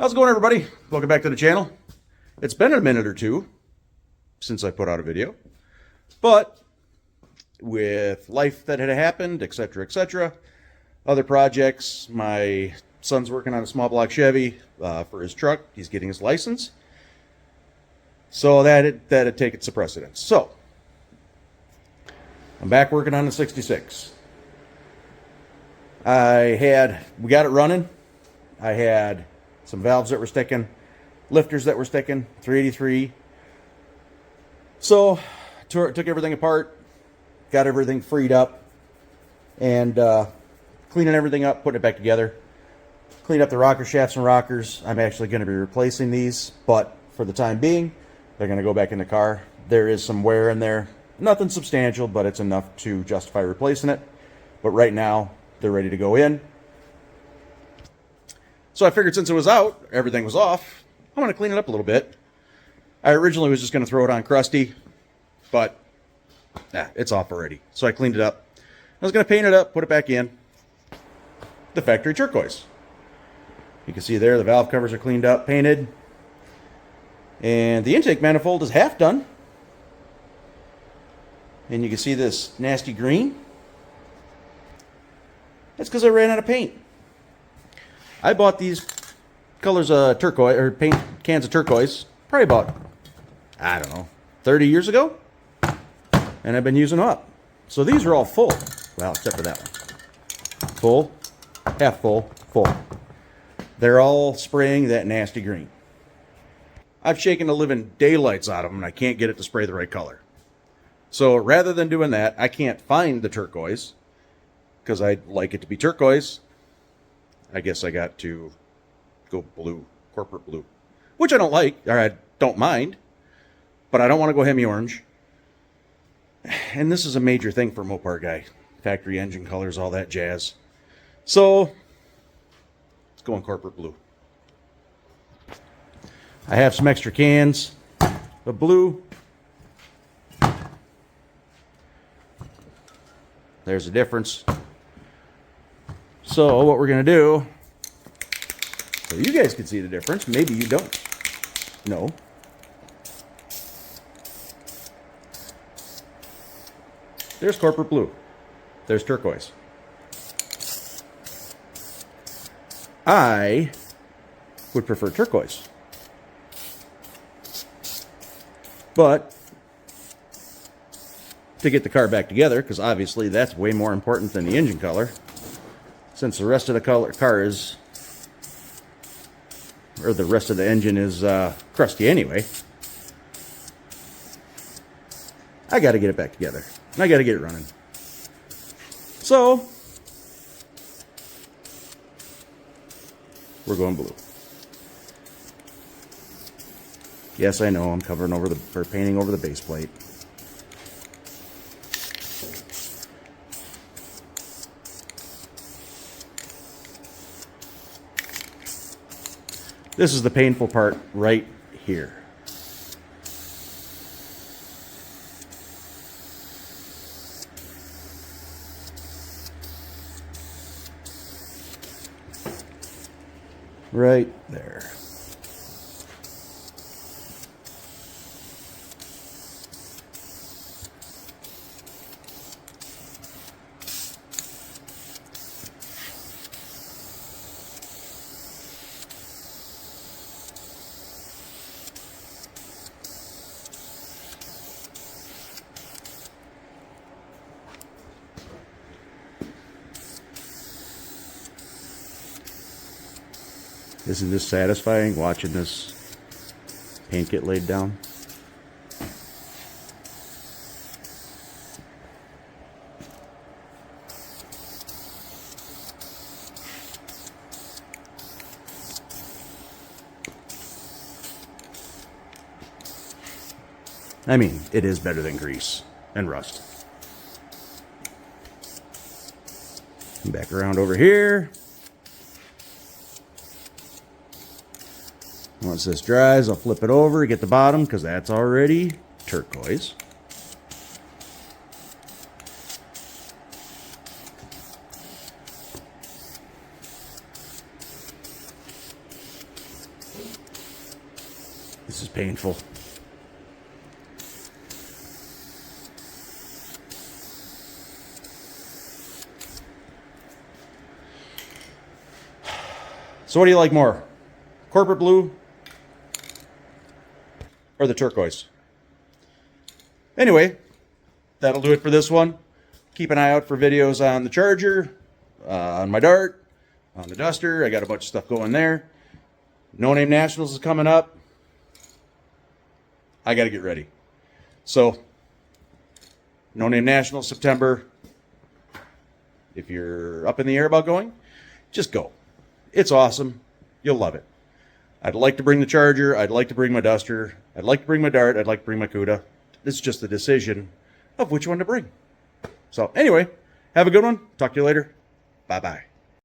How's it going, everybody? Welcome back to the channel. It's been a minute or two since I put out a video, but with life that had happened, etc., other projects, my son's working on a small block Chevy for his truck. He's getting his license, so that had taken some precedence. So I'm back working on the 66. We got it running. I had some valves that were sticking, lifters that were sticking, 383. So took everything apart, got everything freed up, and cleaning everything up, putting it back together. Cleaned up the rocker shafts and rockers. I'm actually going to be replacing these, but for the time being, they're going to go back in the car. There is some wear in there. Nothing substantial, but it's enough to justify replacing it. But right now, they're ready to go in. So I figured since it was out, everything was off, I'm going to clean it up a little bit. I originally was just going to throw it on crusty, but it's off already. So I cleaned it up. I was going to paint it up, put it back in. The factory turquoise. You can see there the valve covers are cleaned up, painted. And the intake manifold is half done. And you can see this nasty green. That's because I ran out of paint. I bought these colors of turquoise, or paint cans of turquoise, probably about, I don't know, 30 years ago. And I've been using them up. So these are all full. Well, except for that one. Full, half full, full. They're all spraying that nasty green. I've shaken the living daylights out of them, and I can't get it to spray the right color. So rather than doing that, I can't find the turquoise, because I'd like it to be turquoise. I guess I got to go blue, corporate blue, which I don't like, or I don't mind, but I don't want to go hemi-orange. And this is a major thing for a Mopar guy. Factory engine colors, all that jazz. So, let's go in corporate blue. I have some extra cans of blue. There's a difference. So what we're going to do, so you guys can see the difference. Maybe you don't. No. There's corporate blue. There's turquoise. I would prefer turquoise. But to get the car back together, because obviously that's way more important than the engine color, since the rest of the car is, or the rest of the engine is crusty anyway, I got to get it back together. And I got to get it running. So, we're going blue. Yes, I know I'm covering over or painting over the base plate. This is the painful part right here. Right there. Isn't this satisfying, watching this paint get laid down? I mean, it is better than grease and rust. Back around over here. Once this dries, I'll flip it over, get the bottom, because that's already turquoise. This is painful. So what do you like more? Corporate blue or the turquoise? Anyway, that'll do it for this one. Keep an eye out for videos on the Charger, on my Dart, on the Duster. I got a bunch of stuff going there. No Name Nationals is coming up. I got to get ready. So, No Name Nationals, September. If you're up in the air about going, just go. It's awesome. You'll love it. I'd like to bring the Charger. I'd like to bring my Duster. I'd like to bring my Dart. I'd like to bring my Cuda. It's just a decision of which one to bring. So anyway, have a good one. Talk to you later. Bye-bye.